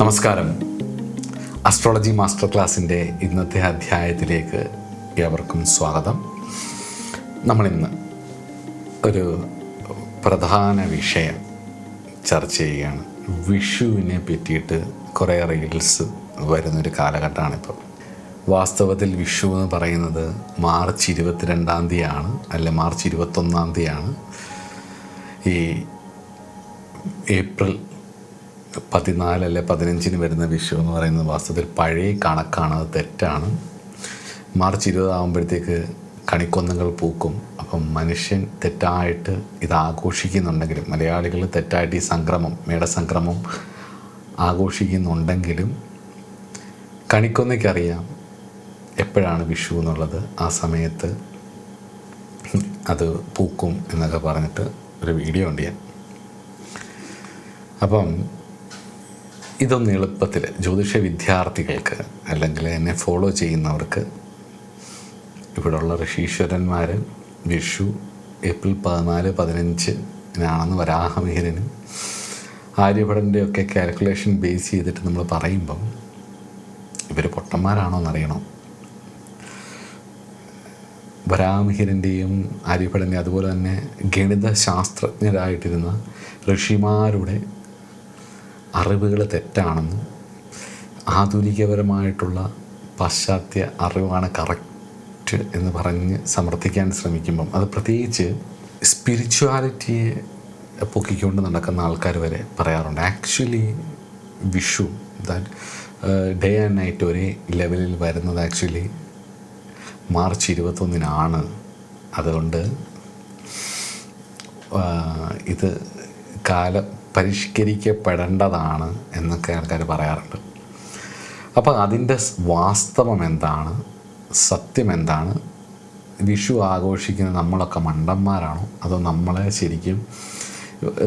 നമസ്കാരം. Astrology master ക്ലാസ്സിൻ്റെ ഇന്നത്തെ അധ്യായത്തിലേക്ക് ഏവർക്കും സ്വാഗതം. നമ്മളിന്ന് ഒരു പ്രധാന വിഷയം ചർച്ച ചെയ്യുകയാണ്. വിഷുവിനെ പറ്റിയിട്ട് കുറേ റീൽസ് വരുന്നൊരു കാലഘട്ടമാണിപ്പോൾ. വാസ്തവത്തിൽ വിഷു എന്ന് പറയുന്നത് മാർച്ച് 22-ാം തീയതിയാണ്, അല്ലെ മാർച്ച് 21-ാം തീയതിയാണ്. ഈ ഏപ്രിൽ 14 അല്ലെ 15 വരുന്ന വിഷു എന്ന് പറയുന്നത് വാസ്തവത്തിൽ പഴയ കണക്കാണ്, അത് തെറ്റാണ്. മാർച്ച് 20 ആകുമ്പോഴത്തേക്ക് കണിക്കൊന്നകൾ പൂക്കും. അപ്പം മനുഷ്യൻ തെറ്റായിട്ട് ഇത് ആഘോഷിക്കുന്നുണ്ടെങ്കിലും, മലയാളികൾ തെറ്റായിട്ട് ഈ സംക്രമം, മേടസംക്രമം ആഘോഷിക്കുന്നുണ്ടെങ്കിലും കണിക്കൊന്നയ്ക്കറിയാം എപ്പോഴാണ് വിഷു എന്നുള്ളത്. ആ സമയത്ത് അത് പൂക്കും എന്നൊക്കെ പറഞ്ഞിട്ട് ഒരു വീഡിയോ ഉണ്ട് ഞാൻ. അപ്പം ഇതൊന്ന് എളുപ്പത്തിൽ ജ്യോതിഷ വിദ്യാർത്ഥികൾക്ക് അല്ലെങ്കിൽ എന്നെ ഫോളോ ചെയ്യുന്നവർക്ക്, ഇവിടെയുള്ള ഋഷീശ്വരന്മാർ വിഷു ഏപ്രിൽ 14-15 വരാഹമിഹിരനും ആര്യഭടൻ്റെയൊക്കെ കാൽക്കുലേഷൻ ബേസ് ചെയ്തിട്ട് നമ്മൾ പറയുമ്പം ഇവർ പൊട്ടന്മാരാണോ എന്നറിയണം. വരാഹമിഹിരൻ്റെയും ആര്യഭടൻ്റെയും അതുപോലെ തന്നെ ഗണിത ശാസ്ത്രജ്ഞരായിട്ടിരുന്ന ഋഷിമാരുടെ അറിവുകൾ തെറ്റാണെന്നും ആധുനികപരമായിട്ടുള്ള പാശ്ചാത്യ അറിവാണ് കറക്റ്റ് എന്ന് പറഞ്ഞ് സമർത്ഥിക്കാൻ ശ്രമിക്കുമ്പം, അത് പ്രത്യേകിച്ച് സ്പിരിച്വാലിറ്റിയെ പൊക്കിക്കൊണ്ട് നടക്കുന്ന ആൾക്കാർ വരെ പറയാറുണ്ട്. Actually Vishu that day and night ഒരേ ലെവലിൽ വരുന്നത് ആക്ച്വലി മാർച്ച് 21-നാണ്. അതുകൊണ്ട് ഇത് പരിഷ്കരിക്കപ്പെടേണ്ടതാണ് എന്നൊക്കെ ആൾക്കാർ പറയാറുണ്ട്. അപ്പോൾ അതിൻ്റെ വാസ്തവം എന്താണ്, സത്യം എന്താണ്? വിഷു ആഘോഷിക്കുന്ന നമ്മളൊക്കെ മണ്ടന്മാരാണോ, അതോ നമ്മളെ ശരിക്കും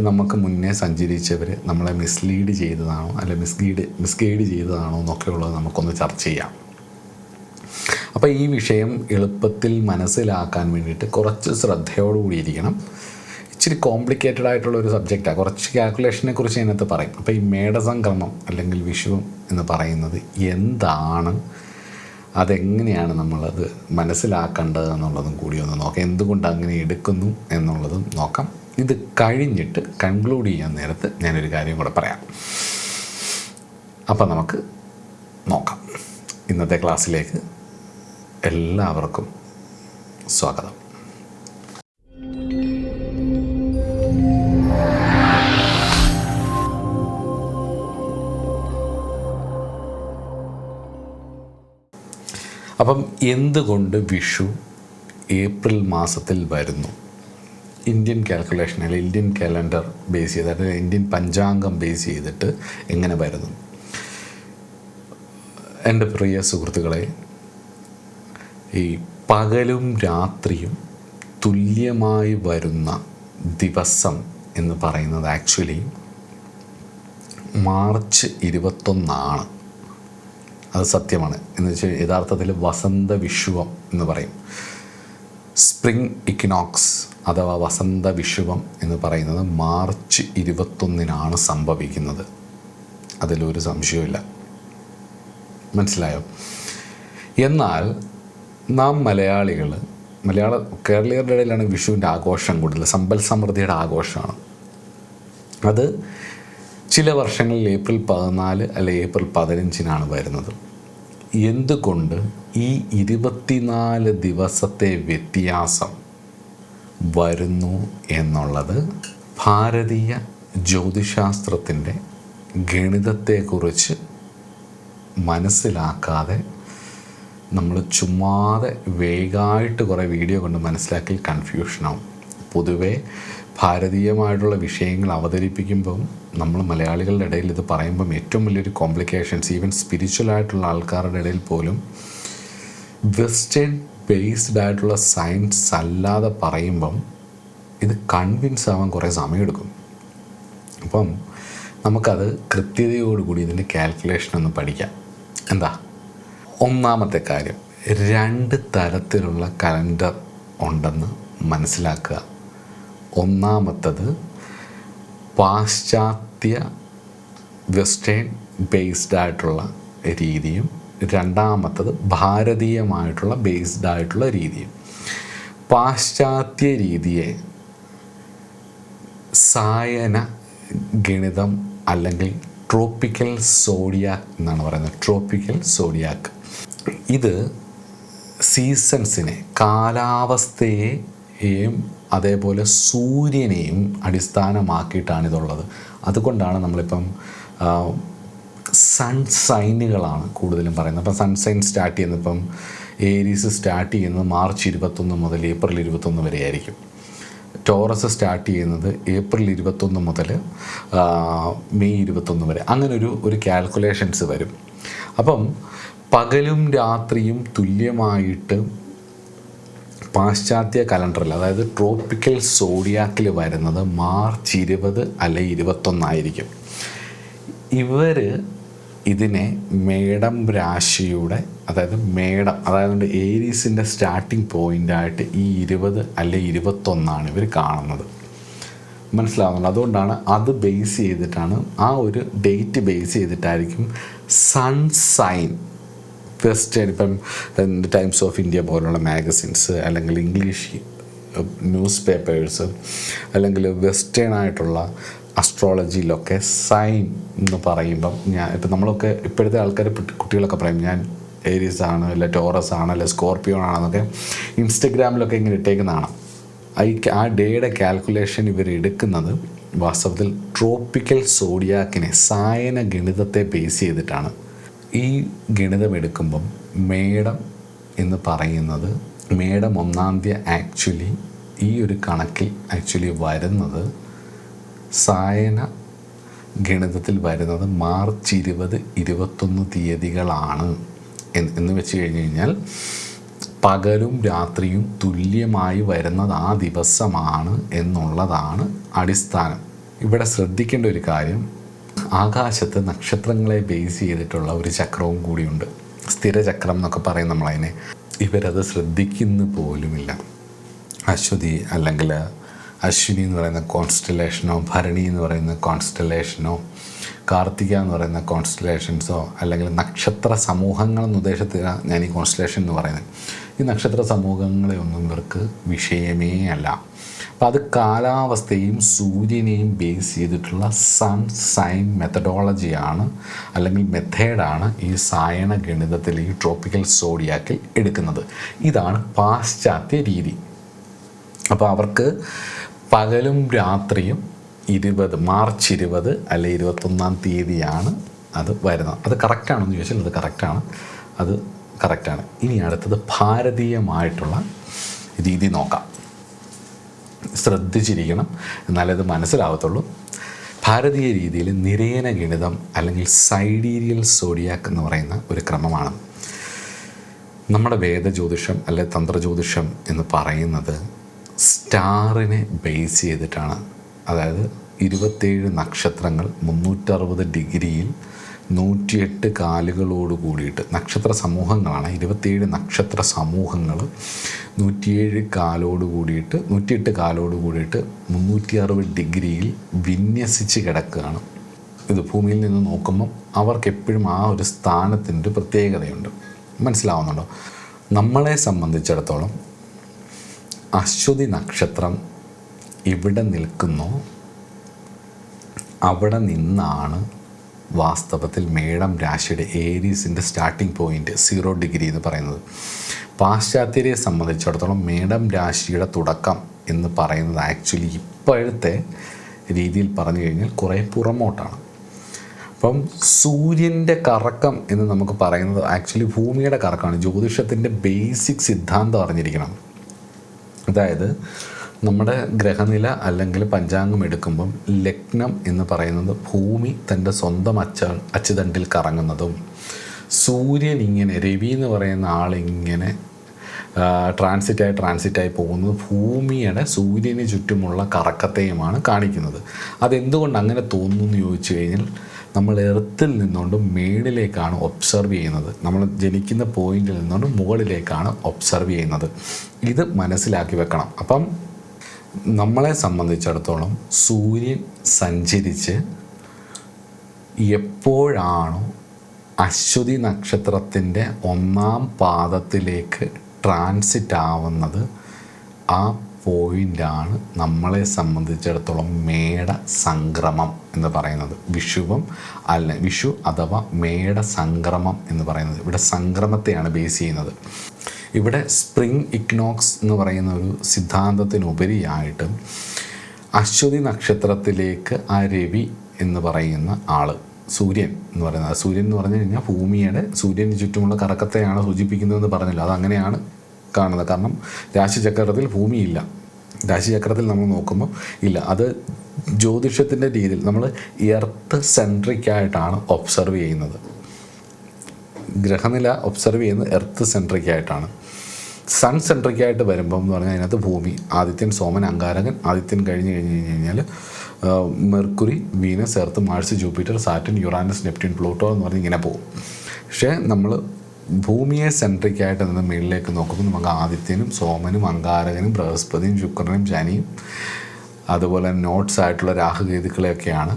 നമുക്ക് മുന്നേ സഞ്ചരിച്ചവർ നമ്മളെ മിസ്ലീഡ് ചെയ്തതാണോ, അല്ലെ മിസ്ഗൈഡ് ചെയ്തതാണോ എന്നൊക്കെ ഉള്ളത് നമുക്കൊന്ന് ചർച്ച ചെയ്യാം. അപ്പോൾ ഈ വിഷയം എളുപ്പത്തിൽ മനസ്സിലാക്കാൻ വേണ്ടിയിട്ട് കുറച്ച് ശ്രദ്ധയോടുകൂടി ഇരിക്കണം. ഇച്ചിരി കോംപ്ലിക്കേറ്റഡ് ആയിട്ടുള്ള ഒരു സബ്ജക്റ്റാണ്. കുറച്ച് കാൽക്കുലേഷനെ കുറിച്ച് അതിനകത്ത് പറയും. അപ്പോൾ ഈ മേടസംക്രമം അല്ലെങ്കിൽ വിഷു എന്ന് പറയുന്നത് എന്താണ്, അതെങ്ങനെയാണ് നമ്മളത് മനസ്സിലാക്കേണ്ടത് എന്നുള്ളതും കൂടി ഒന്ന് നോക്കാം. എന്തുകൊണ്ട് അങ്ങനെ എടുക്കുന്നു എന്നുള്ളതും നോക്കാം. ഇത് കഴിഞ്ഞിട്ട് കൺക്ലൂഡ് ചെയ്യാൻ നേരത്ത് ഞാനൊരു കാര്യം കൂടെ പറയാം. അപ്പം നമുക്ക് നോക്കാം. ഇന്നത്തെ ക്ലാസ്സിലേക്ക് എല്ലാവർക്കും സ്വാഗതം. അപ്പം എന്തുകൊണ്ട് വിഷു ഏപ്രിൽ മാസത്തിൽ വരുന്നു? ഇന്ത്യൻ കാൽക്കുലേഷൻ അല്ലെങ്കിൽ ഇന്ത്യൻ കാലണ്ടർ ബേസ് ചെയ്തിട്ട്, ഇന്ത്യൻ പഞ്ചാംഗം ബേസ് ചെയ്തിട്ട് എങ്ങനെ വരുന്നു? എൻ്റെ പ്രിയ സുഹൃത്തുക്കളെ, ഈ പകലും രാത്രിയും തുല്യമായി വരുന്ന ദിവസം എന്ന് പറയുന്നത് ആക്ച്വലി മാർച്ച് 21 അത് സത്യമാണ്. എന്ന് വെച്ചാൽ യഥാർത്ഥത്തിൽ വസന്ത വിഷുവം എന്ന് പറയും. സ്പ്രിംഗ് ഇക്വിനോക്സ് അഥവാ വസന്ത വിഷുവം എന്ന് പറയുന്നത് മാർച്ച് 21 സംഭവിക്കുന്നത്. അതിലൊരു സംശയവുമില്ല. മനസ്സിലായോ? എന്നാൽ നാം കേരളീയരുടെ ഇടയിലാണ് വിഷുവിൻ്റെ ആഘോഷം കൂടുതൽ. സമ്പൽ സമൃദ്ധിയുടെ ആഘോഷമാണ് അത്. ചില വർഷങ്ങളിൽ ഏപ്രിൽ 14 അല്ലെ ഏപ്രിൽ 15 വരുന്നത്. എന്തുകൊണ്ട് ഈ 24 ദിവസത്തെ വ്യത്യാസം വരുന്നു എന്നുള്ളത് ഭാരതീയ ജ്യോതിശാസ്ത്രത്തിൻ്റെ ഗണിതത്തെക്കുറിച്ച് മനസ്സിലാക്കാതെ നമ്മൾ ചുമ്മാതെ വേഗമായിട്ട് കുറേ വീഡിയോ കൊണ്ട് മനസ്സിലാക്കി കൺഫ്യൂഷനാവും. പൊതുവേ ഭാരതീയമായിട്ടുള്ള വിഷയങ്ങൾ അവതരിപ്പിക്കുമ്പം നമ്മൾ മലയാളികളുടെ ഇടയിൽ ഇത് പറയുമ്പം ഏറ്റവും വലിയൊരു കോംപ്ലിക്കേഷൻസ്, ഈവൻ സ്പിരിച്വലായിട്ടുള്ള ആൾക്കാരുടെ ഇടയിൽ പോലും വെസ്റ്റേൺ ബേസ്ഡ് ആയിട്ടുള്ള സയൻസ് അല്ലാതെ പറയുമ്പം ഇത് കൺവിൻസ് ആവാൻ കുറേ സമയമെടുക്കും. അപ്പം നമുക്കത് കൃത്യതയോടുകൂടി ഇതിൻ്റെ കാൽക്കുലേഷൻ ഒന്ന് പഠിക്കാം. എന്താ ഒന്നാമത്തെ കാര്യം, 2 തരത്തിലുള്ള കലണ്ടർ ഉണ്ടെന്ന് മനസ്സിലാക്കുക. ഒന്നാമത്തത് പാശ്ചാത്യ വെസ്റ്റേൺ ബേസ്ഡ് ആയിട്ടുള്ള രീതിയും രണ്ടാമത്തത് ഭാരതീയമായിട്ടുള്ള ബേസ്ഡ് ആയിട്ടുള്ള രീതിയും. പാശ്ചാത്യ രീതിയെ സായന ഗണിതം അല്ലെങ്കിൽ ട്രോപ്പിക്കൽ സോഡിയാക്ക് എന്നാണ് പറയുന്നത്. ട്രോപ്പിക്കൽ സോഡിയാക്ക് ഇത് സീസൺസിനെ, കാലാവസ്ഥയെയും അതേപോലെ സൂര്യനെയും അടിസ്ഥാനമാക്കിയിട്ടാണ് ഇതുള്ളത്. അതുകൊണ്ടാണ് നമ്മളിപ്പം സൺ സൈനുകളാണ് കൂടുതലും പറയുന്നത്. അപ്പം സൺ സൈൻ സ്റ്റാർട്ട് ചെയ്യുന്നത്, ഇപ്പം ഏരീസ് സ്റ്റാർട്ട് ചെയ്യുന്നത് മാർച്ച് 21 മുതൽ ഏപ്രിൽ 21 വരെ ആയിരിക്കും. ടോറസ് സ്റ്റാർട്ട് ചെയ്യുന്നത് ഏപ്രിൽ 21 മുതൽ മെയ് 21 വരെ. അങ്ങനെ ഒരു കാൽക്കുലേഷൻസ് വരും. അപ്പം പകലും രാത്രിയും തുല്യമായിട്ട് പാശ്ചാത്യ കലണ്ടറിൽ, അതായത് ട്രോപ്പിക്കൽ സോഡിയാക്കിൽ വരുന്നത് മാർച്ച് 20 അല്ലെ 21 ആയിരിക്കും. ഇവർ ഇതിനെ മേടം രാശിയുടെ, അതായത് ഏരീസിൻ്റെ സ്റ്റാർട്ടിംഗ് പോയിൻ്റായിട്ട് ഈ 20 അല്ലെ 21 ഇവർ കാണുന്നത്. മനസ്സിലാവുന്നുണ്ട്? അതുകൊണ്ടാണ് അത് ബേസ് ചെയ്തിട്ടാണ്, ആ ഒരു ഡേറ്റ് ബേസ് ചെയ്തിട്ടായിരിക്കും സൺ സൈൻ വെസ്റ്റേൺ, ഇപ്പം ടൈംസ് ഓഫ് ഇന്ത്യ പോലുള്ള മാഗസിൻസ് അല്ലെങ്കിൽ ഇംഗ്ലീഷ് ന്യൂസ് പേപ്പേഴ്സ് അല്ലെങ്കിൽ വെസ്റ്റേൺ ആയിട്ടുള്ള അസ്ട്രോളജിയിലൊക്കെ സൈൻ എന്ന് പറയുമ്പം ഇപ്പം നമ്മളൊക്കെ ഇപ്പോഴത്തെ ആൾക്കാർ, കുട്ടികളൊക്കെ പറയും ഞാൻ ഏരീസ് ആണ്, അല്ലെ ടോറസ് ആണ്, അല്ലെ സ്കോർപ്പിയോ ആണെന്നൊക്കെ ഇൻസ്റ്റഗ്രാമിലൊക്കെ ഇങ്ങനെ ഇട്ടേക്കുന്നതാണ്. ആ ഡേയുടെ കാൽക്കുലേഷൻ ഇവർ എടുക്കുന്നത് വാസ്തവത്തിൽ ട്രോപ്പിക്കൽ സോഡിയാക്കിനെ, സായന ഗണിതത്തെ ബേസ് ചെയ്തിട്ടാണ്. ഈ ഗണിതം എടുക്കുമ്പം മേടം എന്ന് പറയുന്നത്, മേടം 1-ാം തീയതി ആക്ച്വലി ഈ ഒരു കണക്കിൽ ആക്ച്വലി വരുന്നത്, സായന ഗണിതത്തിൽ വരുന്നത് മാർച്ച് 20-21 തീയതികളാണ് എന്ന് വെച്ച് കഴിഞ്ഞാൽ പകലും രാത്രിയും തുല്യമായി വരുന്നത് ആ ദിവസമാണ് എന്നുള്ളതാണ് അടിസ്ഥാനം. ഇവിടെ ശ്രദ്ധിക്കേണ്ട ഒരു കാര്യം, ആകാശത്ത് നക്ഷത്രങ്ങളെ ബേസ് ചെയ്തിട്ടുള്ള ഒരു ചക്രവും കൂടിയുണ്ട്. സ്ഥിരചക്രം എന്നൊക്കെ പറയും നമ്മളതിനെ. ഇവരത് ശ്രദ്ധിക്കുന്ന പോലുമില്ല. അശ്വതി അല്ലെങ്കിൽ അശ്വിനി എന്ന് പറയുന്ന കോൺസ്റ്റലേഷനോ, ഭരണി എന്ന് പറയുന്ന കോൺസ്റ്റലേഷനോ, കാർത്തിക എന്ന് പറയുന്ന കോൺസ്റ്റലേഷൻസോ അല്ലെങ്കിൽ നക്ഷത്ര സമൂഹങ്ങളെന്ന ഉദ്ദേശത്തിലാണ് ഞാൻ ഈ കോൺസ്റ്റലേഷൻ എന്ന് പറയുന്നത്. ഈ നക്ഷത്ര സമൂഹങ്ങളെ ഒന്നും ഇവർക്ക് വിഷയമേ അല്ല. അപ്പം അത് കാലാവസ്ഥയും സൂര്യനെയും ബേസ് ചെയ്തിട്ടുള്ള സൺ സൈൻ മെത്തഡോളജിയാണ് അല്ലെങ്കിൽ മെത്തേഡാണ് ഈ സായന ഗണിതത്തിൽ, ഈ ട്രോപ്പിക്കൽ സോഡിയാക്കിൽ എടുക്കുന്നത്. ഇതാണ് പാശ്ചാത്യ രീതി. അപ്പോൾ അവർക്ക് പകലും രാത്രിയും മാർച്ച് 20 അല്ലെ 21-ാം തീയതിയാണ് അത് വരുന്നത്. അത് കറക്റ്റാണെന്ന് ചോദിച്ചാൽ അത് കറക്റ്റാണ്, അത് കറക്റ്റാണ്. ഇനി അടുത്തത് ഭാരതീയമായിട്ടുള്ള രീതി നോക്കാം. ശ്രദ്ധിച്ചിരിക്കണം, എന്നാലേ അത് മനസ്സിലാവത്തുള്ളൂ. ഭാരതീയ രീതിയിൽ നിരയന ഗണിതം അല്ലെങ്കിൽ സൈഡീരിയൽ സോഡിയാക്ക് എന്ന് പറയുന്ന ഒരു ക്രമമാണ്. നമ്മുടെ വേദജ്യോതിഷം അല്ലെ തന്ത്രജ്യോതിഷം എന്ന് പറയുന്നത് സ്റ്റാറിനെ ബേസ് ചെയ്തിട്ടാണ്. അതായത് 27 നക്ഷത്രങ്ങൾ 360 ഡിഗ്രിയിൽ 108 കാലുകളോട് കൂടിയിട്ട്, നക്ഷത്ര സമൂഹങ്ങളാണ് 27 നക്ഷത്ര സമൂഹങ്ങൾ 108 കാലോട് കൂടിയിട്ട് 360 ഡിഗ്രിയിൽ വിന്യസിച്ച് കിടക്കുകയാണ്. ഇത് ഭൂമിയിൽ നിന്ന് നോക്കുമ്പം അവർക്ക് എപ്പോഴും ആ ഒരു സ്ഥാനത്തിൻ്റെ പ്രത്യേകതയുണ്ട്. മനസ്സിലാവുന്നുണ്ടോ? നമ്മളെ സംബന്ധിച്ചിടത്തോളം അശ്വതി നക്ഷത്രം ഇവിടെ നിൽക്കുന്നോ അവിടെ നിന്നാണ് വാസ്തവത്തിൽ മേടം രാശിയുടെ ഏരീസിൻ്റെ സ്റ്റാർട്ടിംഗ് പോയിൻ്റ് 0 ഡിഗ്രി എന്ന് പറയുന്നത്. പാശ്ചാത്യരെ സംബന്ധിച്ചിടത്തോളം മേടം രാശിയുടെ തുടക്കം എന്ന് പറയുന്നത് ആക്ച്വലി ഇപ്പോഴത്തെ രീതിയിൽ പറഞ്ഞു കഴിഞ്ഞാൽ കുറേ പുറമോട്ടാണ്. അപ്പം സൂര്യൻ്റെ കറക്കം എന്ന് നമുക്ക് പറയുന്നത് ആക്ച്വലി ഭൂമിയുടെ കറക്കമാണ്. ജ്യോതിഷത്തിൻ്റെ ബേസിക് സിദ്ധാന്തം അറിഞ്ഞിരിക്കണം. അതായത് നമ്മുടെ ഗ്രഹനില അല്ലെങ്കിൽ പഞ്ചാംഗം എടുക്കുമ്പം ലഗ്നം എന്ന് പറയുന്നത് ഭൂമി തൻ്റെ സ്വന്തം അച്ചുതണ്ടിൽ കറങ്ങുന്നതും, സൂര്യൻ ഇങ്ങനെ, രവി എന്ന് പറയുന്ന ആളിങ്ങനെ ട്രാൻസിറ്റായി പോകുന്നത് ഭൂമിയുടെ സൂര്യന് ചുറ്റുമുള്ള കറക്കത്തെയുമാണ് കാണിക്കുന്നത്. അതെന്തുകൊണ്ട് അങ്ങനെ തോന്നുന്നു എന്ന് ചോദിച്ചു കഴിഞ്ഞാൽ നമ്മൾ എർത്തിൽ നിന്നുകൊണ്ട് മേളിലേക്കാണ് ഒബ്സർവ് ചെയ്യുന്നത്. നമ്മൾ ജനിക്കുന്ന പോയിന്റിൽ നിന്നുകൊണ്ട് മുകളിലേക്കാണ് ഒബ്സർവ് ചെയ്യുന്നത്. ഇത് മനസ്സിലാക്കി വെക്കണം. അപ്പം നമ്മളെ സംബന്ധിച്ചിടത്തോളം സൂര്യൻ സഞ്ചരിച്ച് എപ്പോഴാണോ അശ്വതി നക്ഷത്രത്തിൻ്റെ 1-ാം പാദത്തിലേക്ക് ട്രാൻസിറ്റ് ആവുന്നത്, ആ പോയിൻ്റാണ് നമ്മളെ സംബന്ധിച്ചിടത്തോളം മേട സംക്രമം എന്ന് പറയുന്നത്. വിഷു അഥവാ മേട സംക്രമം എന്ന് പറയുന്നത്. ഇവിടെ സംക്രമത്തെയാണ് ബേസ് ചെയ്യുന്നത്. ഇവിടെ സ്പ്രിംഗ് ഇക്നോക്സ് എന്ന് പറയുന്ന ഒരു സിദ്ധാന്തത്തിനുപരിയായിട്ട് അശ്വതി നക്ഷത്രത്തിലേക്ക് ആ രവി എന്ന് പറയുന്ന ആൾ, സൂര്യൻ എന്ന് പറയുന്നത്, സൂര്യൻ എന്ന് പറഞ്ഞു കഴിഞ്ഞാൽ ഭൂമിയുടെ സൂര്യന് ചുറ്റുമുള്ള കറക്കത്തെയാണ് സൂചിപ്പിക്കുന്നതെന്ന് പറഞ്ഞല്ലോ. അതങ്ങനെയാണ് കാണുന്നത്. കാരണം രാശിചക്രത്തിൽ ഭൂമിയില്ല. രാശിചക്രത്തിൽ നമ്മൾ നോക്കുമ്പോൾ ഇല്ല. അത് ജ്യോതിഷത്തിൻ്റെ രീതിയിൽ നമ്മൾ എർത്ത് സെൻട്രിക്കായിട്ടാണ് ഒബ്സർവ് ചെയ്യുന്നത്. ഗ്രഹനില ഒബ്സർവ് ചെയ്യുന്നത് എർത്ത് സെൻട്രിക്കായിട്ടാണ്. സൺ സെൻട്രിക്കായിട്ട് വരുമ്പം എന്ന് പറഞ്ഞാൽ അതിനകത്ത് ഭൂമി, ആദിത്യൻ, സോമൻ, അങ്കാരകൻ, ആദിത്യൻ കഴിഞ്ഞ് കഴിഞ്ഞാൽ Mercury, Venus, Earth, Mars, Jupiter, Saturn, Uranus, Neptune, Pluto എന്ന് പറഞ്ഞ് ഇങ്ങനെ പോകും. പക്ഷേ നമ്മൾ ഭൂമിയെ സെൻട്രിക്കായിട്ട് നിന്ന് മുകളിലേക്ക് നോക്കുമ്പോൾ നമുക്ക് ആദിത്യനും സോമനും അങ്കാരകനും ബൃഹസ്പതിയും ശുക്രനും ശനിയും അതുപോലെ നോട്ട്സ് ആയിട്ടുള്ള രാഹുകേതുക്കളെയൊക്കെയാണ്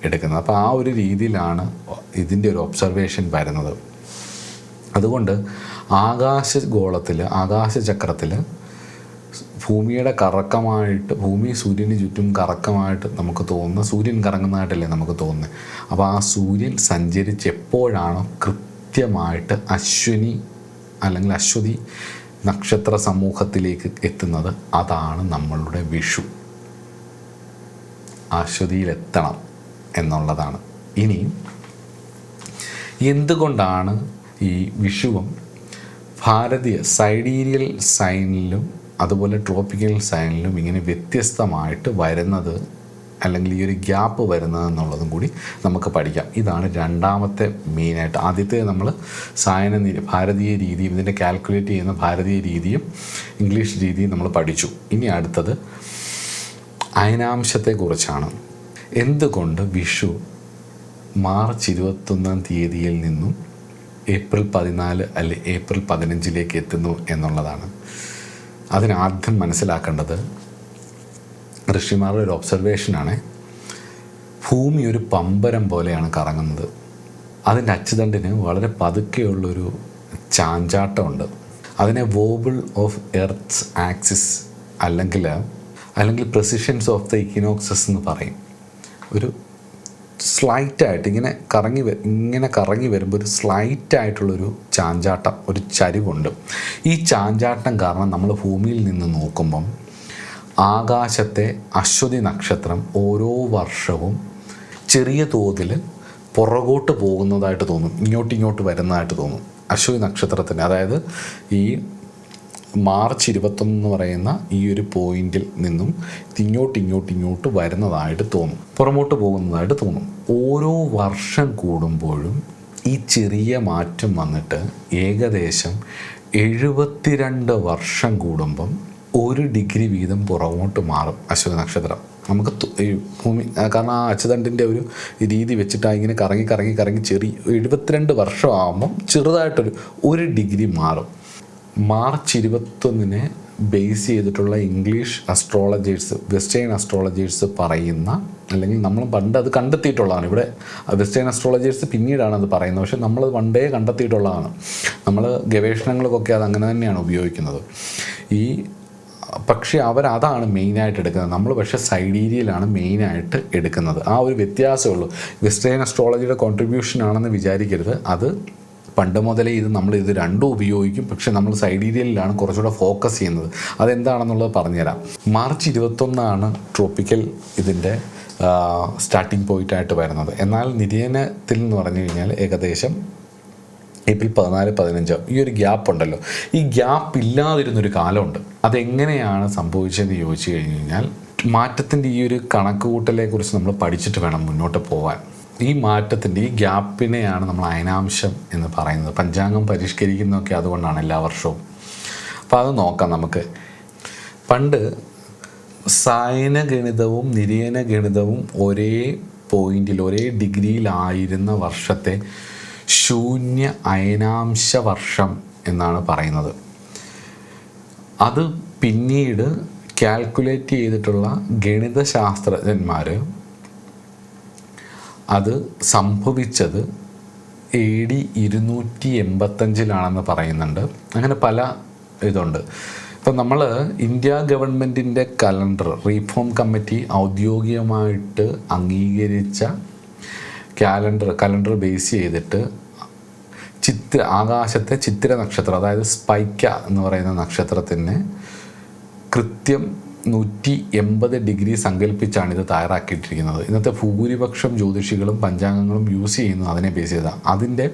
എടുക്കുന്നത്. അപ്പോൾ ആ ഒരു രീതിയിലാണ് ഇതിൻ്റെ ഒരു ഒബ്സർവേഷൻ വരുന്നത്. അതുകൊണ്ട് ആകാശചക്രത്തിൽ ഭൂമിയുടെ കറക്കമായിട്ട്, ഭൂമി സൂര്യന് ചുറ്റും കറക്കമായിട്ട് നമുക്ക് തോന്നുന്ന, സൂര്യൻ കറങ്ങുന്നതായിട്ടല്ലേ നമുക്ക് തോന്നുന്നത്. അപ്പോൾ ആ സൂര്യൻ സഞ്ചരിച്ച് എപ്പോഴാണോ കൃത്യമായിട്ട് അശ്വതി നക്ഷത്ര സമൂഹത്തിലേക്ക് എത്തുന്നത്, അതാണ് നമ്മളുടെ വിഷു. അശ്വതിയിലെത്തണം എന്നുള്ളതാണ്. ഇനി എന്തുകൊണ്ടാണ് ഈ വിഷുവും ഭാരതീയ സൈഡീരിയൽ സൈനിലും അതുപോലെ ട്രോപ്പിക്കൽ സൈനിലും ഇങ്ങനെ വ്യത്യസ്തമായിട്ട് വരുന്നത്, അല്ലെങ്കിൽ ഈ ഒരു ഗ്യാപ്പ് വരുന്നത് എന്നുള്ളതും കൂടി നമുക്ക് പഠിക്കാം. ഇതാണ് രണ്ടാമത്തെ മെയിനായിട്ട്. ആദ്യത്തെ നമ്മൾ ഭാരതീയ രീതിയും ഇതിൻ്റെ കാൽക്കുലേറ്റ് ചെയ്യുന്ന ഭാരതീയ രീതിയും ഇംഗ്ലീഷ് രീതിയും നമ്മൾ പഠിച്ചു. ഇനി അടുത്തത് അയനാംശത്തെക്കുറിച്ചാണ്. എന്തുകൊണ്ട് വിഷു മാർച്ച് 21-ാം തീയതിയിൽ നിന്നും ഏപ്രിൽ 14 അല്ലെ ഏപ്രിൽ 15 എത്തുന്നു എന്നുള്ളതാണ്. അതിനാദ്യം മനസ്സിലാക്കേണ്ടത് ഋഷിമാരുടെ ഒരു ഒബ്സർവേഷനാണ്. ഭൂമി ഒരു പമ്പരം പോലെയാണ് കറങ്ങുന്നത്. അതിൻ്റെ അച്ചുതണ്ടിന് വളരെ പതുക്കെയുള്ളൊരു ചാഞ്ചാട്ടമുണ്ട്. അതിനെ വോബിൾ ഓഫ് എർത്ത്സ് ആക്സിസ് അല്ലെങ്കിൽ പ്രെസിഷൻസ് ഓഫ് ദ ഇക്വിനോക്സസ് എന്ന് പറയും. ഒരു സ്ലൈറ്റായിട്ട് ഇങ്ങനെ കറങ്ങി വരുമ്പോൾ ഒരു സ്ലൈറ്റായിട്ടുള്ളൊരു ചാഞ്ചാട്ടം, ഒരു ചരിവുണ്ട്. ഈ ചാഞ്ചാട്ടം കാരണം നമ്മൾ ഭൂമിയിൽ നിന്ന് നോക്കുമ്പം ആകാശത്തെ അശ്വതി നക്ഷത്രം ഓരോ വർഷവും ചെറിയ തോതിൽ പുറകോട്ട് പോകുന്നതായിട്ട് തോന്നും, ഇങ്ങോട്ട് വരുന്നതായിട്ട് തോന്നും. അശ്വതി നക്ഷത്രത്തിന്, അതായത് ഈ മാർച്ച് 21 എന്ന് പറയുന്ന ഈ ഒരു പോയിന്റിൽ നിന്നും ഇങ്ങോട്ട് വരുന്നതായിട്ട് തോന്നും, പുറമോട്ട് പോകുന്നതായിട്ട് തോന്നും. ഓരോ വർഷം കൂടുമ്പോഴും ഈ ചെറിയ മാറ്റം വന്നിട്ട് ഏകദേശം 72 വർഷം കൂടുമ്പം 1 ഡിഗ്രി വീതം പുറകോട്ട് മാറും അശ്വതി നക്ഷത്രം. നമുക്ക് ഈ ഭൂമി, കാരണം ആ അച്ചുതണ്ടിൻ്റെ ഒരു രീതി വെച്ചിട്ട് ഇങ്ങനെ കറങ്ങി 72 വർഷം ആകുമ്പം ചെറുതായിട്ടൊരു 1 ഡിഗ്രി മാറും. മാർച്ച് 21 ബേസ് ചെയ്തിട്ടുള്ള ഇംഗ്ലീഷ് അസ്ട്രോളജേഴ്സ്, വെസ്റ്റേൺ അസ്ട്രോളജേഴ്സ് പറയുന്ന, അല്ലെങ്കിൽ നമ്മൾ പണ്ട് അത് കണ്ടെത്തിയിട്ടുള്ളതാണ്. ഇവിടെ വെസ്റ്റേൺ അസ്ട്രോളജേഴ്സ് പിന്നീടാണ് അത് പറയുന്നത്, പക്ഷെ നമ്മൾ പണ്ടേ കണ്ടെത്തിയിട്ടുള്ളതാണ്. നമ്മൾ ഗവേഷണങ്ങൾക്കൊക്കെ അത് അങ്ങനെ തന്നെയാണ് ഉപയോഗിക്കുന്നത്. പക്ഷേ അവരതാണ് മെയിനായിട്ട് എടുക്കുന്നത്. നമ്മൾ പക്ഷേ സൈഡീരിയലാണ് മെയിനായിട്ട് എടുക്കുന്നത്. ആ ഒരു വ്യത്യാസമേ ഉള്ളൂ. വെസ്റ്റേൺ അസ്ട്രോളജിയുടെ കോൺട്രിബ്യൂഷൻ ആണെന്ന് വിചാരിക്കരുത്. അത് പണ്ട് മുതലേ ഇത് രണ്ടും ഉപയോഗിക്കും. പക്ഷേ നമ്മൾ സൈഡീരിയലിലാണ് കുറച്ചുകൂടെ ഫോക്കസ് ചെയ്യുന്നത്. അതെന്താണെന്നുള്ളത് പറഞ്ഞുതരാം. മാർച്ച് 21 ട്രോപ്പിക്കൽ ഇതിൻ്റെ സ്റ്റാർട്ടിംഗ് പോയിൻ്റായിട്ട് വരുന്നത്. എന്നാൽ നിര്യനത്തിൽ എന്ന് പറഞ്ഞു കഴിഞ്ഞാൽ ഏകദേശം ഏപ്രിൽ 14-15 ഈ ഒരു ഗ്യാപ്പ് ഉണ്ടല്ലോ. ഈ ഗ്യാപ്പ് ഇല്ലാതിരുന്നൊരു കാലമുണ്ട്. അതെങ്ങനെയാണ് സംഭവിച്ചതെന്ന് ചോദിച്ചു കഴിഞ്ഞാൽ, മാറ്റത്തിൻ്റെ ഈ ഒരു കണക്കുകൂട്ടലെക്കുറിച്ച് നമ്മൾ പഠിച്ചിട്ട് വേണം മുന്നോട്ട് പോകാൻ. ഈ മാറ്റത്തിൻ്റെ ഈ ഗ്യാപ്പിനെയാണ് നമ്മൾ അയനാംശം എന്ന് പറയുന്നത്. പഞ്ചാംഗം പരിഷ്കരിക്കുന്നതൊക്കെ അതുകൊണ്ടാണ് എല്ലാ വർഷവും. അപ്പോൾ അത് നോക്കാം നമുക്ക്. പണ്ട് സൈനഗണിതവും നിര്യനഗണിതവും ഒരേ പോയിന്റിൽ, ഒരേ ഡിഗ്രിയിലായിരുന്ന വർഷത്തെ ശൂന്യ അയനാംശ വർഷം എന്നാണ് പറയുന്നത്. അത് പിന്നീട് കാൽക്കുലേറ്റ് ചെയ്തിട്ടുള്ള ഗണിതശാസ്ത്രജ്ഞന്മാർ അത് സംഭവിച്ചത് AD 285 പറയുന്നുണ്ട്. അങ്ങനെ പല ഇതുണ്ട്. ഇപ്പം നമ്മൾ ഇന്ത്യ ഗവൺമെൻറ്റിൻ്റെ കലണ്ടർ റീഫോം കമ്മിറ്റി ഔദ്യോഗികമായിട്ട് അംഗീകരിച്ച കലണ്ടർ ബേസ് ചെയ്തിട്ട് ആകാശത്തെ ചിത്തിര നക്ഷത്രം, അതായത് സ്പൈക്ക എന്ന് പറയുന്ന നക്ഷത്രത്തിന് കൃത്യം 180 ഡിഗ്രി സങ്കല്പിച്ചാണ് ഇത് തയ്യാറാക്കിയിട്ടിരിക്കുന്നത്. ഇന്നത്തെ ഭൂരിപക്ഷം ജ്യോതിഷികളും പഞ്ചാംഗങ്ങളും യൂസ് ചെയ്യുന്നത് അതിനെ ബേസ് ചെയ്താണ്. അതിൻ്റെ